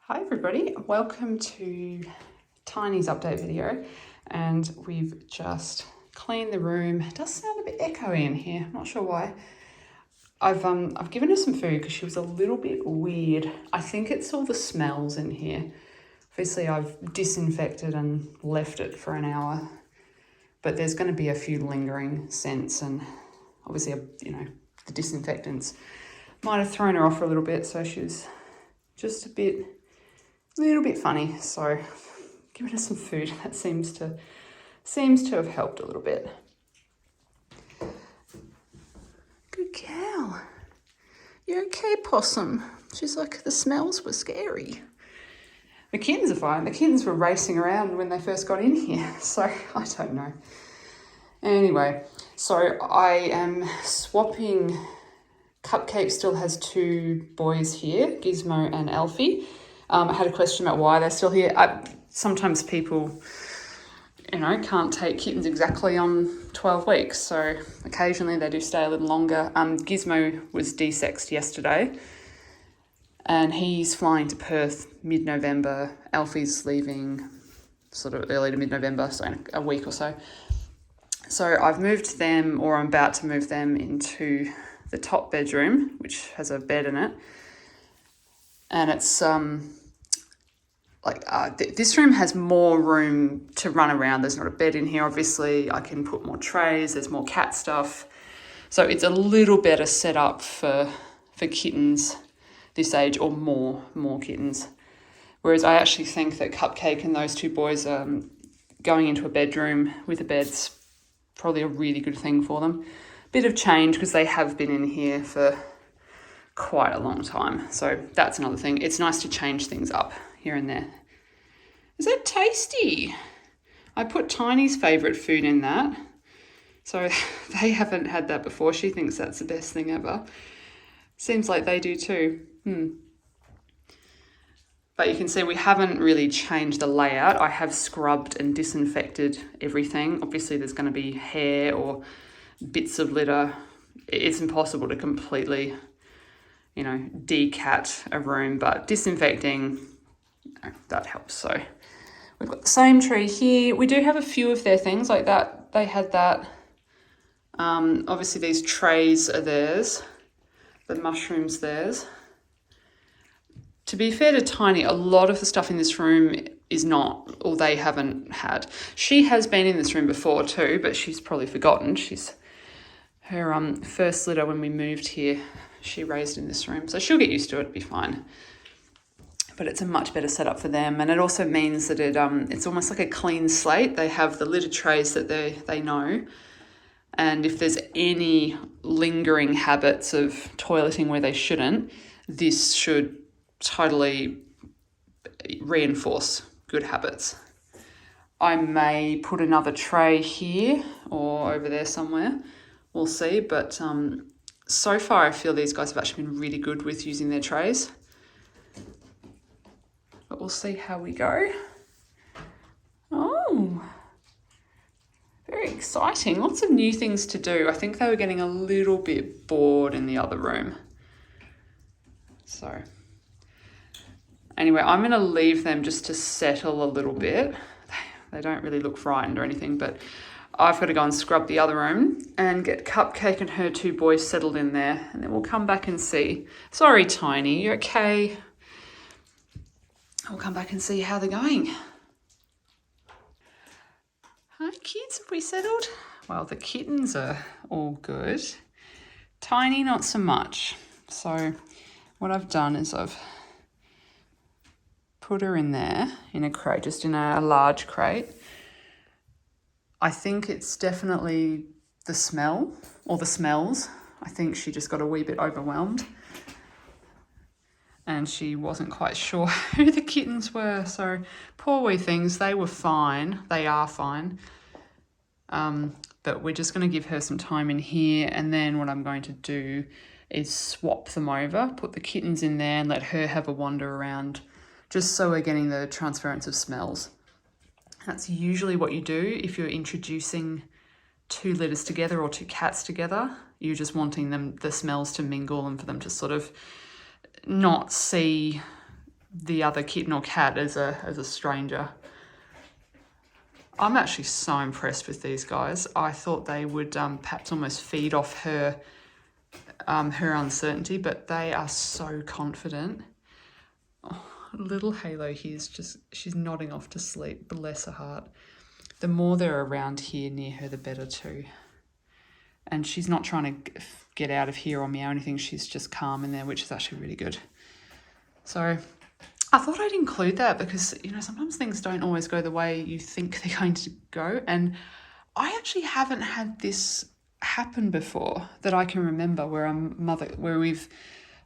Hi everybody, welcome to Tiny's update video, and we've just cleaned the room. It does sound a bit echoey in here, I'm not sure why. I've given her some food because she was a little bit weird. I think it's all the smells in here. Obviously I've disinfected and left it for an hour, but there's going to be a few lingering scents, and obviously the disinfectants might have thrown her off for a little bit, so she was just a little bit funny. So giving her some food, that seems to have helped a little bit. Good cow. You okay, possum? She's like, the smells were scary. The kittens are fine. The kittens were racing around when they first got in here, so I don't know. Anyway, so I am swapping. Cupcake still has two boys here, Gizmo and Alfie. I had a question about why they're still here. Sometimes people, can't take kittens exactly on 12 weeks, so occasionally they do stay a little longer. Gizmo was de-sexed yesterday, and he's flying to Perth mid-November. Alfie's leaving sort of early to mid-November, so in a week or so. So I've moved them, or I'm about to move them, into the top bedroom, which has a bed in it. And it's this room has more room to run around. There's not a bed in here, obviously. I can put more trays, there's more cat stuff. So it's a little better set up for kittens this age, or more kittens. Whereas I actually think that Cupcake and those two boys going into a bedroom with a bed's probably a really good thing for them. Bit of change because they have been in here for quite a long time. So that's another thing. It's nice to change things up here and there. Is that tasty? I put Tiny's favourite food in that. So they haven't had that before. She thinks that's the best thing ever. Seems like they do too. But you can see we haven't really changed the layout. I have scrubbed and disinfected everything. Obviously there's going to be hair or bits of litter. It's impossible to completely decat a room, but disinfecting, that helps. So we've got the same tree here. We do have a few of their things like that. They had that. Obviously these trays are theirs. The mushrooms theirs. To be fair to Tiny, a lot of the stuff in this room is not, or they haven't had. She has been in this room before too, but she's probably forgotten. Her first litter when we moved here, she raised in this room, so she'll get used to it, it'll be fine. But it's a much better setup for them, and it also means that it's almost like a clean slate. They have the litter trays that they know, and if there's any lingering habits of toileting where they shouldn't, this should totally reinforce good habits. I may put another tray here or over there somewhere, we'll see, but so far I feel these guys have actually been really good with using their trays, but we'll see how we go. Oh, very exciting. Lots of new things to do. I think they were getting a little bit bored in the other room. So anyway, I'm going to leave them just to settle a little bit. They don't really look frightened or anything, but I've got to go and scrub the other room and get Cupcake and her two boys settled in there, and then we'll come back and see. Sorry, Tiny, you okay? We'll come back and see how they're going. Hi, kids, have we settled? Well, the kittens are all good. Tiny, not so much. So what I've done is I've put her in there in a crate, just in a large crate. I think it's definitely the smell, or the smells. I think she just got a wee bit overwhelmed and she wasn't quite sure who the kittens were. So poor wee things, they were fine. They are fine. But we're just going to give her some time in here, and then what I'm going to do is swap them over, put the kittens in there and let her have a wander around, just so we're getting the transference of smells. That's usually what you do if you're introducing two litters together or two cats together. You're just wanting the smells to mingle and for them to sort of not see the other kitten or cat as a stranger. I'm actually so impressed with these guys. I thought they would perhaps almost feed off her uncertainty, but they are so confident. Oh, little Halo here's just, she's nodding off to sleep, bless her heart. The more they're around here near her, the better too. And she's not trying to get out of here or meow or anything, she's just calm in there, which is actually really good. So I thought I'd include that because, you know, sometimes things don't always go the way you think they're going to go. And I actually haven't had this happen before that I can remember where we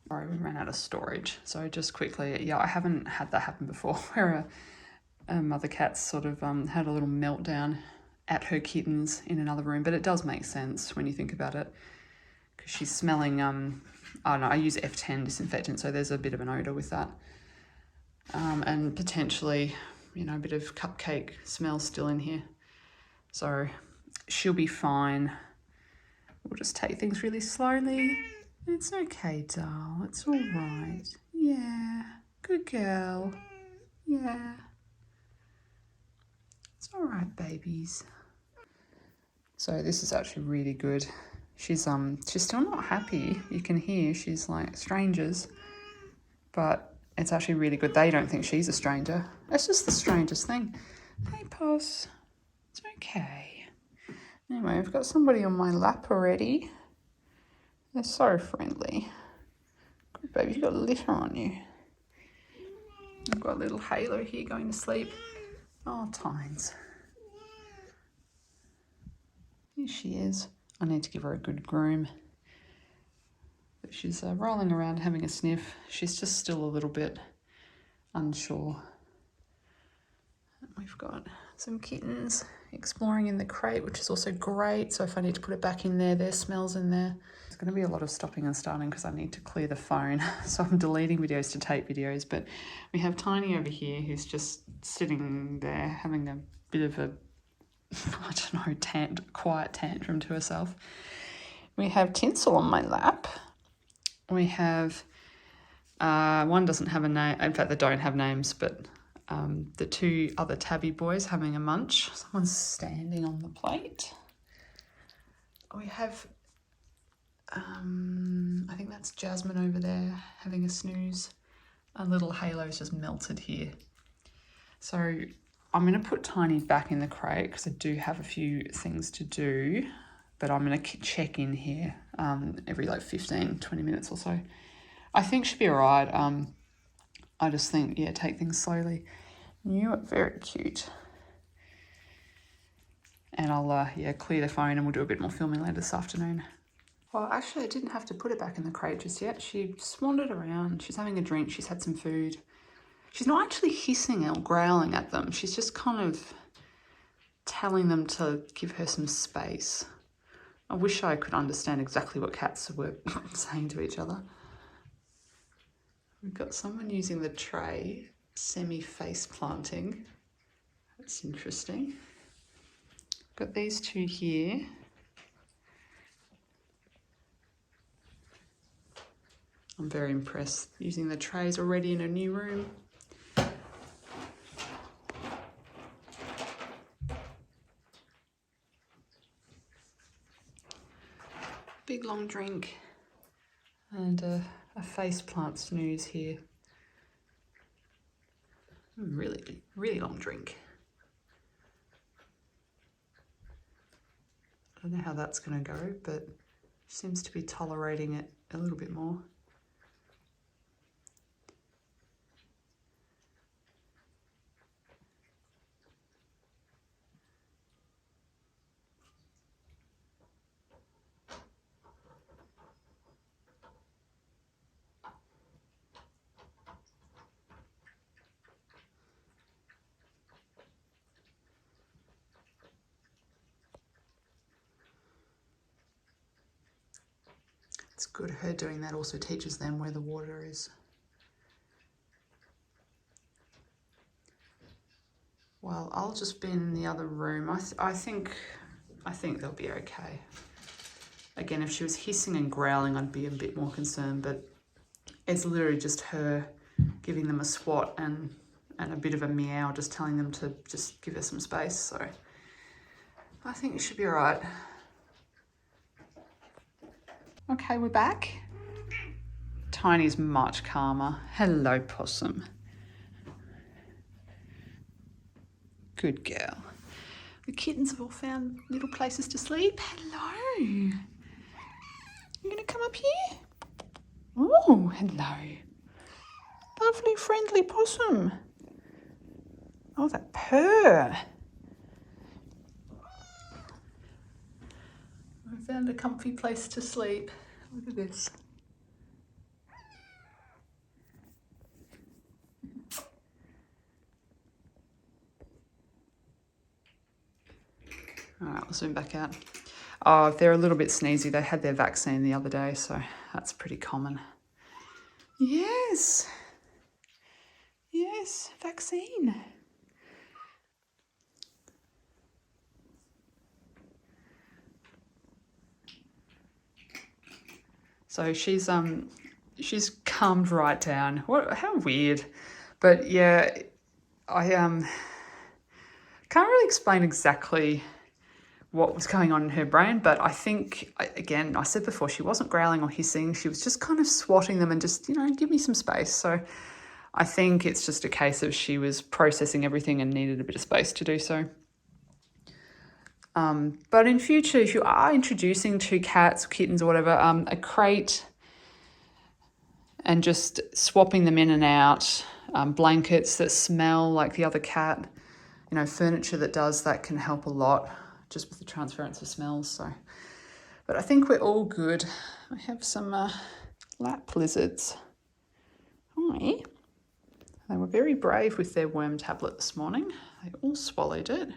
ran out of storage. So just quickly, yeah, I haven't had that happen before where a mother cat's sort of had a little meltdown at her kittens in another room. But it does make sense when you think about it because she's smelling, I don't know, I use F10 disinfectant, so there's a bit of an odour with that. And potentially, you know, a bit of cupcake smell still in here. So she'll be fine. We'll just take things really slowly. It's okay, doll. It's all right. Yeah. Good girl. Yeah. It's all right, babies. So this is actually really good. She's still not happy. You can hear she's like strangers, but it's actually really good. They don't think she's a stranger. It's just the strangest thing. Hey, Puss. It's okay. Anyway, I've got somebody on my lap already. They're so friendly. Good baby, you've got litter on you. I've got a little Halo here going to sleep. Oh, Tines. Here she is. I need to give her a good groom. But she's rolling around having a sniff. She's just still a little bit unsure. We've got some kittens exploring in the crate, which is also great. So if I need to put it back in there, there's smells in there. There's going to be a lot of stopping and starting because I need to clear the phone. So I'm deleting videos to take videos. But we have Tiny over here who's just sitting there having a bit of a, I don't know, quiet tantrum to herself. We have Tinsel on my lap. We have, one doesn't have a name. In fact, they don't have names, but the two other Tabby boys having a munch. Someone's standing on the plate. We have, I think that's Jasmine over there having a snooze. A little Halo's just melted here. So I'm going to put Tiny back in the crate because I do have a few things to do, but I'm going to check in here every like 15, 20 minutes or so. I think she'll be all right. I just think, yeah, take things slowly. You are very cute. And I'll, clear the phone and we'll do a bit more filming later this afternoon. Well, actually, I didn't have to put it back in the crate just yet. She just wandered around. She's having a drink. She's had some food. She's not actually hissing or growling at them. She's just kind of telling them to give her some space. I wish I could understand exactly what cats were saying to each other. We've got someone using the tray, semi-face planting. That's interesting. Got these two here. I'm very impressed using the trays already in a new room. Big long drink and a face plant snooze here. Really, really long drink. I don't know how that's going to go, but seems to be tolerating it a little bit more. It's good. Her doing that also teaches them where the water is. Well, I'll just be in the other room. I think they'll be okay. Again, if she was hissing and growling, I'd be a bit more concerned, but it's literally just her giving them a swat and a bit of a meow, just telling them to just give her some space. So I think it should be all right. Okay, we're back. Tiny's much calmer. Hello, possum. Good girl. The kittens have all found little places to sleep. Hello. You gonna come up here? Oh, hello. Lovely, friendly possum. Oh, that purr. I found a comfy place to sleep. Look at this. All right, we'll zoom back out. Oh, they're a little bit sneezy. They had their vaccine the other day, so that's pretty common. Yes. Yes, vaccine. So she's calmed right down. How weird. But yeah, I can't really explain exactly what was going on in her brain, but I think, again, I said before, she wasn't growling or hissing. She was just kind of swatting them and just, give me some space. So I think it's just a case of she was processing everything and needed a bit of space to do so. But in future, if you are introducing to cats, kittens or whatever, a crate and just swapping them in and out, blankets that smell like the other cat, furniture that does that can help a lot just with the transference of smells. So, but I think we're all good. I have some lap lizards. Hi. They were very brave with their worm tablet this morning. They all swallowed it.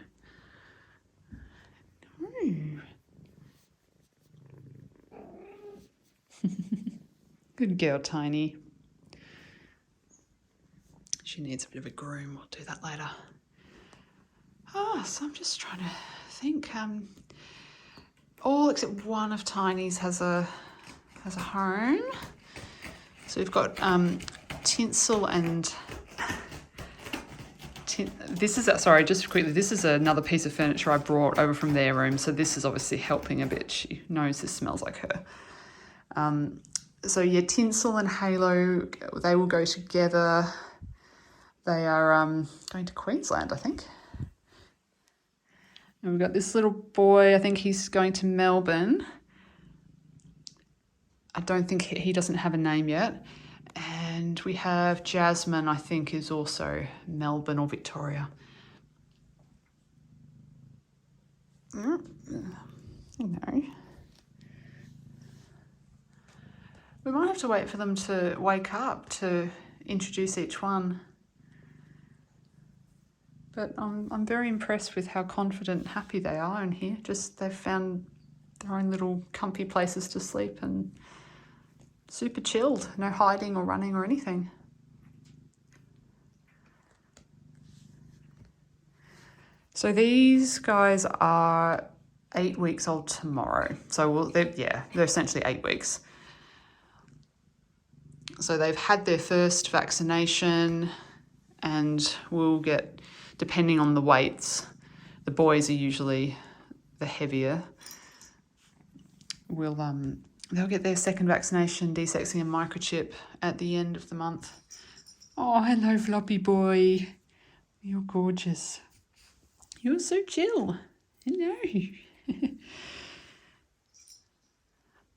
Good girl, Tiny. She needs a bit of a groom. We'll do that later. So I'm just trying to think. All except one of Tiny's has a home. So we've got Tinsel and this is another piece of furniture I brought over from their room. So this is obviously helping a bit. She knows this smells like her. So yeah, Tinsel and Halo, they will go together. They are going to Queensland, I think. And we've got this little boy, I think he's going to Melbourne. I don't think he doesn't have a name yet. And we have Jasmine, I think, is also Melbourne or Victoria. We might have to wait for them to wake up to introduce each one. But I'm very impressed with how confident and happy they are in here. Just they've found their own little comfy places to sleep and super chilled. No hiding or running or anything. So these guys are 8 weeks old tomorrow. So they're essentially 8 weeks. So they've had their first vaccination and will get, depending on the weights, the boys are usually the heavier. They'll get their second vaccination, desexing and microchip at the end of the month. Oh, hello, floppy boy. You're gorgeous. You're so chill. Hello.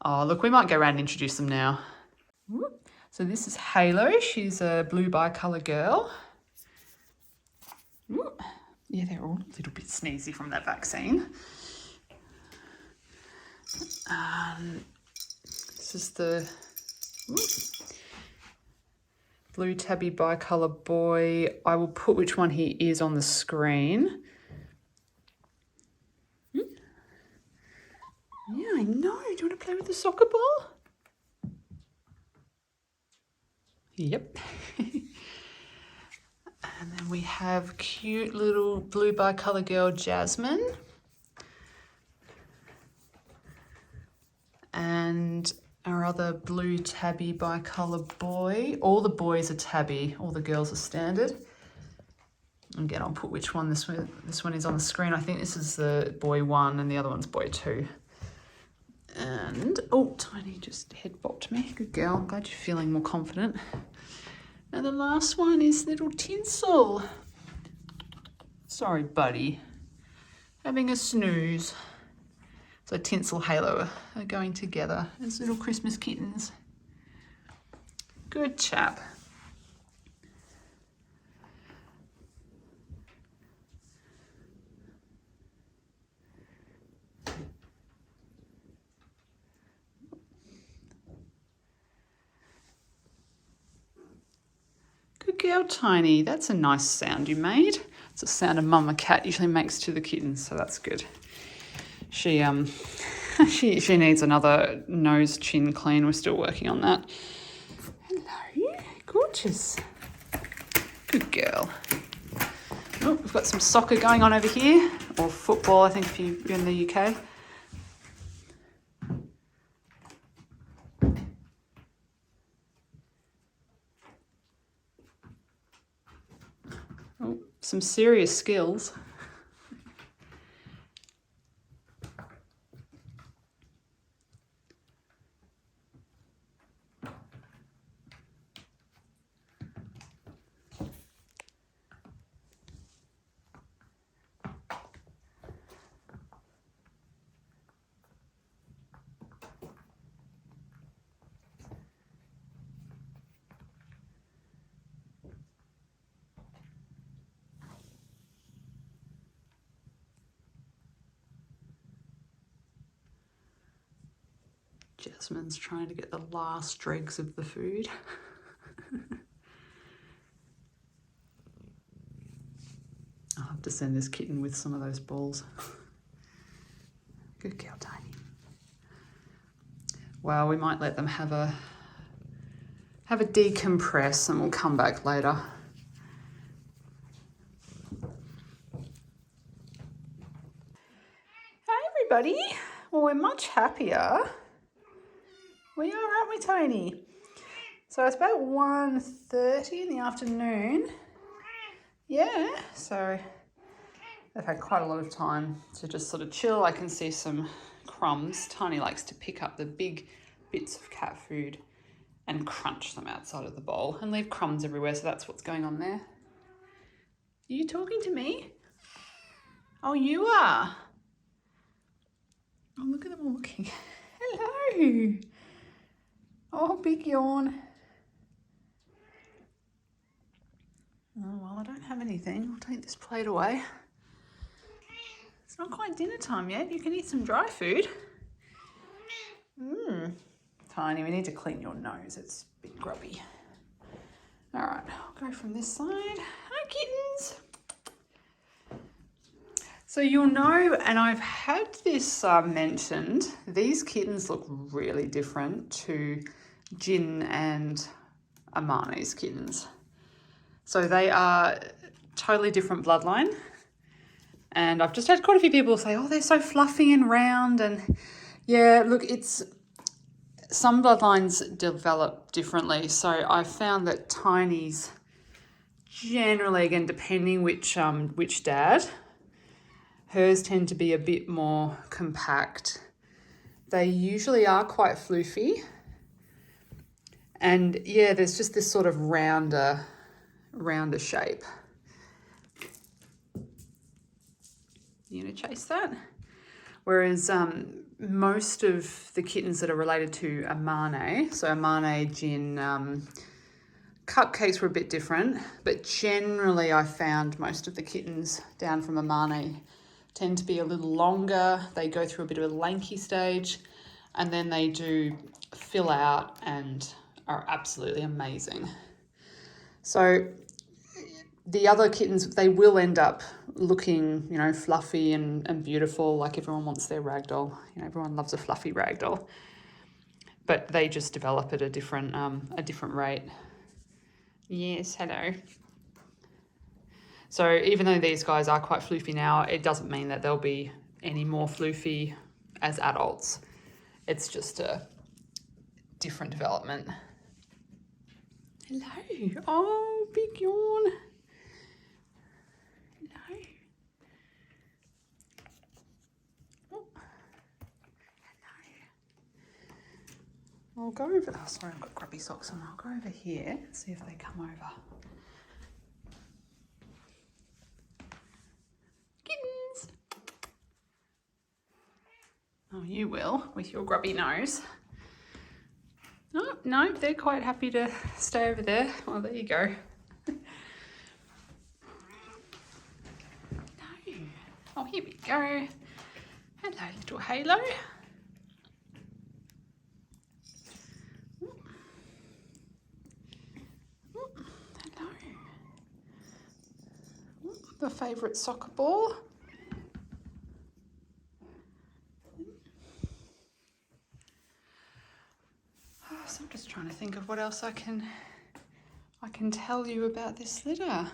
Oh, look, we might go around and introduce them now. So this is Halo. She's a blue bicolour girl. Yeah, they're all a little bit sneezy from that vaccine. This is the blue tabby bicolour boy. I will put which one he is on the screen. Yeah, I know. Do you want to play with the soccer ball? Yep. And then we have cute little blue bicolour girl, Jasmine. And our other blue tabby bicolour boy. All the boys are tabby, all the girls are standard. Again, I'll put which one this one is on the screen. I think this is the boy 1 and the other one's boy 2. And, oh, Tiny just head bopped me. Good girl, I'm glad you're feeling more confident. And the last one is little Tinsel. Sorry, buddy. Having a snooze. So Tinsel, Halo are going together as little Christmas kittens. Good chap. Good girl, Tiny. That's a nice sound you made. It's a sound a mama cat usually makes to the kittens, so that's good. She she needs another nose chin clean. We're still working on that. Hello, gorgeous. Good girl. Oh, we've got some soccer going on over here, or football, I think, if you're in the UK. Oh, some serious skills. Jasmine's trying to get the last dregs of the food. I'll have to send this kitten with some of those balls. Good girl, Tiny. Well, we might let them have a decompress and we'll come back later. Hi, everybody. Well, we're much happier. We are, aren't we, Tony? So it's about 1:30 in the afternoon. Yeah, so they've had quite a lot of time to just sort of chill. I can see some crumbs. Tiny likes to pick up the big bits of cat food and crunch them outside of the bowl and leave crumbs everywhere, so that's what's going on there. Are you talking to me? Oh, you are? Oh, look at them all looking. Hello. Oh, big yawn. Oh, well, I don't have anything. I'll take this plate away. It's not quite dinner time yet. You can eat some dry food. Tiny, we need to clean your nose. It's a bit grubby. All right, I'll go from this side. Hi, kittens. So you'll know, and I've had this mentioned, these kittens look really different to Jin and Amani's kittens. So they are totally different bloodline. And I've just had quite a few people say, oh, they're so fluffy and round. And yeah, look, some bloodlines develop differently. So I found that Tiny's generally, again, depending which dad, hers tend to be a bit more compact. They usually are quite floofy. And yeah, there's just this sort of rounder shape. You gonna chase that? Whereas most of the kittens that are related to Amane, so Amane, Jin, Cupcakes were a bit different, but generally I found most of the kittens down from Amane tend to be a little longer. They go through a bit of a lanky stage and then they do fill out and are absolutely amazing. So the other kittens, they will end up looking, you know, fluffy and beautiful, like everyone wants their ragdoll. You know, everyone loves a fluffy ragdoll. But they just develop at a different rate. Yes, hello. So even though these guys are quite floofy now, it doesn't mean that they'll be any more floofy as adults. It's just different development. Hello. Oh, big yawn. Hello. Oh. Hello. I'll go over. Oh, sorry, I've got grubby socks on. I'll go over here and see if they come over. Kittens. Oh, you will with your grubby nose. Oh, no, they're quite happy to stay over there. Oh, there you go. No. Oh, here we go. Hello, little Halo. Hello. The favourite soccer ball. So I'm just trying to think of what else I can tell you about this litter.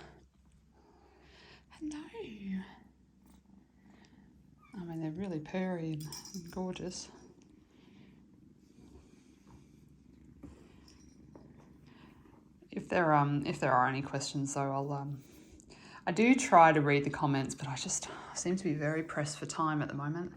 Hello. I mean, they're really purry and gorgeous. If there are any questions though, I do try to read the comments, but I seem to be very pressed for time at the moment.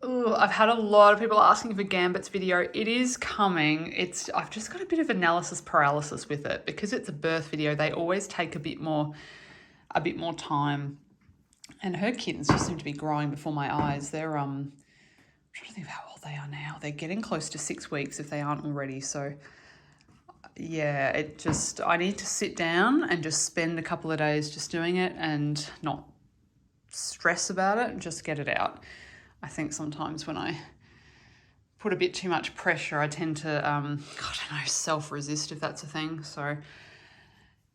I've had a lot of people asking for Gambit's video. It is coming. I've just got a bit of analysis paralysis with it because it's a birth video. They always take a bit more time, and her kittens just seem to be growing before my eyes. They're I'm trying to think of how old they are now. They're getting close to 6 weeks if they aren't already. So yeah, I need to sit down and just spend a couple of days just doing it and not stress about it and just get it out. I think sometimes when I put a bit too much pressure, I tend to, self-resist, if that's a thing. So,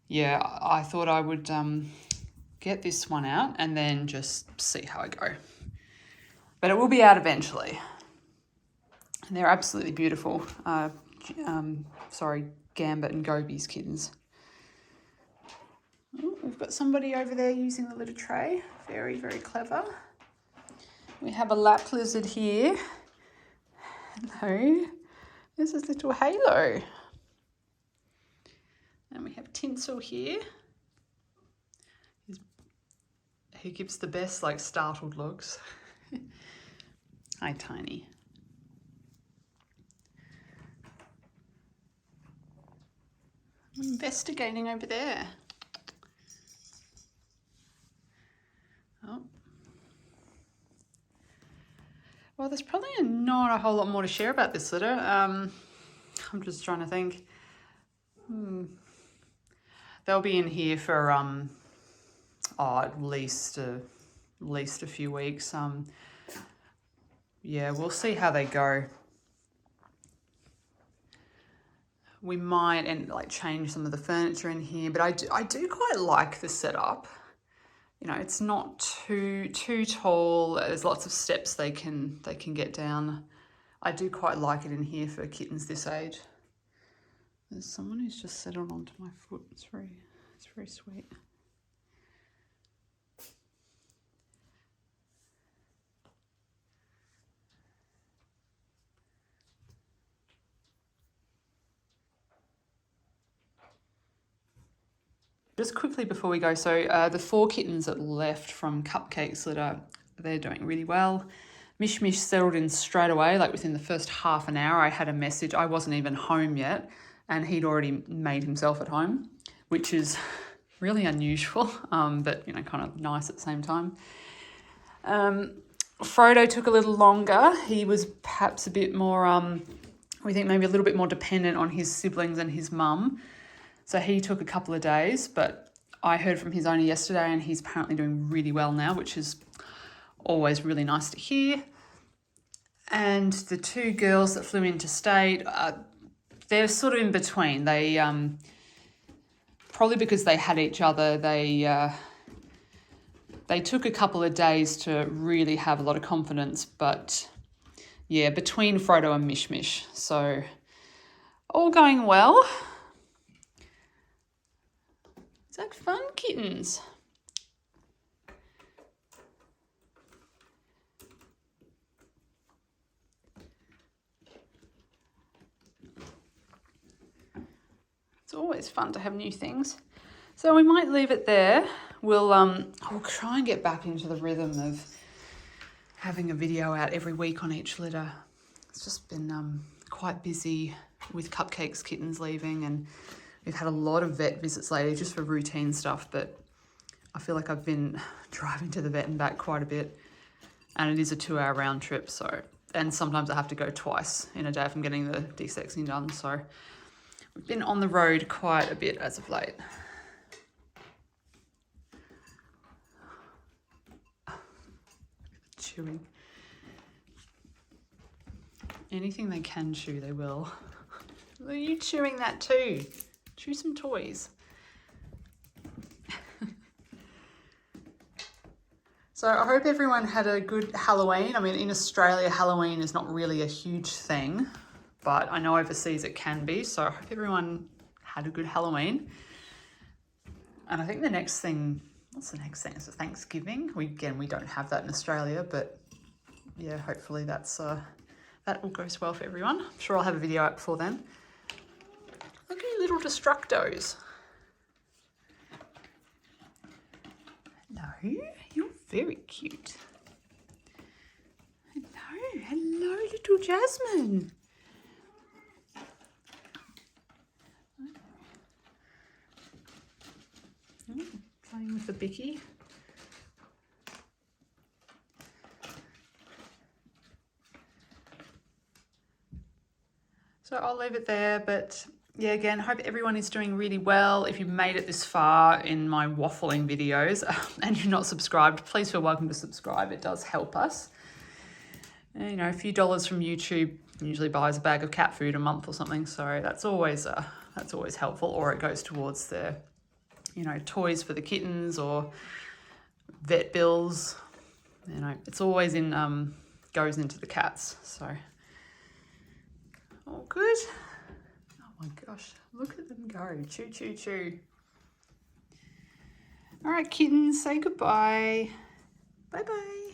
yeah, I thought I would get this one out and then just see how I go. But it will be out eventually. And they're absolutely beautiful. Gambit and Gobi's kittens. Oh, we've got somebody over there using the litter tray. Very, very clever. We have a lap lizard here. Hello. This is little Halo. And we have Tinsel here. He gives the best, startled looks. Hi, Tiny. I'm investigating over there. Oh. Well, there's probably not a whole lot more to share about this litter. I'm just trying to think. They'll be in here for at least a few weeks. Yeah, we'll see how they go. We might change some of the furniture in here, but I do quite like the setup. You know, it's not too tall. There's lots of steps they can get down. I do quite like it in here for kittens this age. There's someone who's just settled onto my foot. It's very sweet. Just quickly before we go, so the 4 kittens that left from Cupcake's litter, they're doing really well. Mish Mish settled in straight away, within the first half an hour. I had a message. I wasn't even home yet, and he'd already made himself at home, which is really unusual, but kind of nice at the same time. Frodo took a little longer. He was perhaps a bit more, we think maybe a little bit more dependent on his siblings and his mum. So he took a couple of days, but I heard from his owner yesterday and he's apparently doing really well now, which is always really nice to hear. And the 2 girls that flew into state, they're sort of in between. They, probably because they had each other, they took a couple of days to really have a lot of confidence, but yeah, between Frodo and Mish Mish. So all going well. Is that fun, kittens? always fun to have new things. So we might leave it there. I'll try and get back into the rhythm of having a video out every week on each litter. It's just been quite busy with Cupcake's kittens leaving, and we've had a lot of vet visits lately just for routine stuff, but I feel like I've been driving to the vet and back quite a bit, and it is a 2-hour round trip, so, and sometimes I have to go twice in a day if I'm getting the desexing done, so we've been on the road quite a bit as of late. Chewing. Anything they can chew, they will. Are you chewing that too? Chew some toys. So I hope everyone had a good Halloween. I mean, in Australia, Halloween is not really a huge thing, but I know overseas it can be. So I hope everyone had a good Halloween. And I think the next thing, what's the next thing? It's Thanksgiving. We don't have that in Australia, but yeah, hopefully that all goes well for everyone. I'm sure I'll have a video out before then. Look at you little Destructos. Hello, you're very cute. Hello, little Jasmine. Playing with the Bicky. So I'll leave it there, but yeah, again, hope everyone is doing really well. If you've made it this far in my waffling videos and you're not subscribed, please feel welcome to subscribe. It does help us. And, you know, a few dollars from YouTube usually buys a bag of cat food a month or something, so that's always helpful. Or it goes towards the, you know, toys for the kittens or vet bills. You know, it's always goes into the cats. So all good. Oh my gosh, look at them go. Choo, choo, choo. All right, kittens, say goodbye. Bye-bye.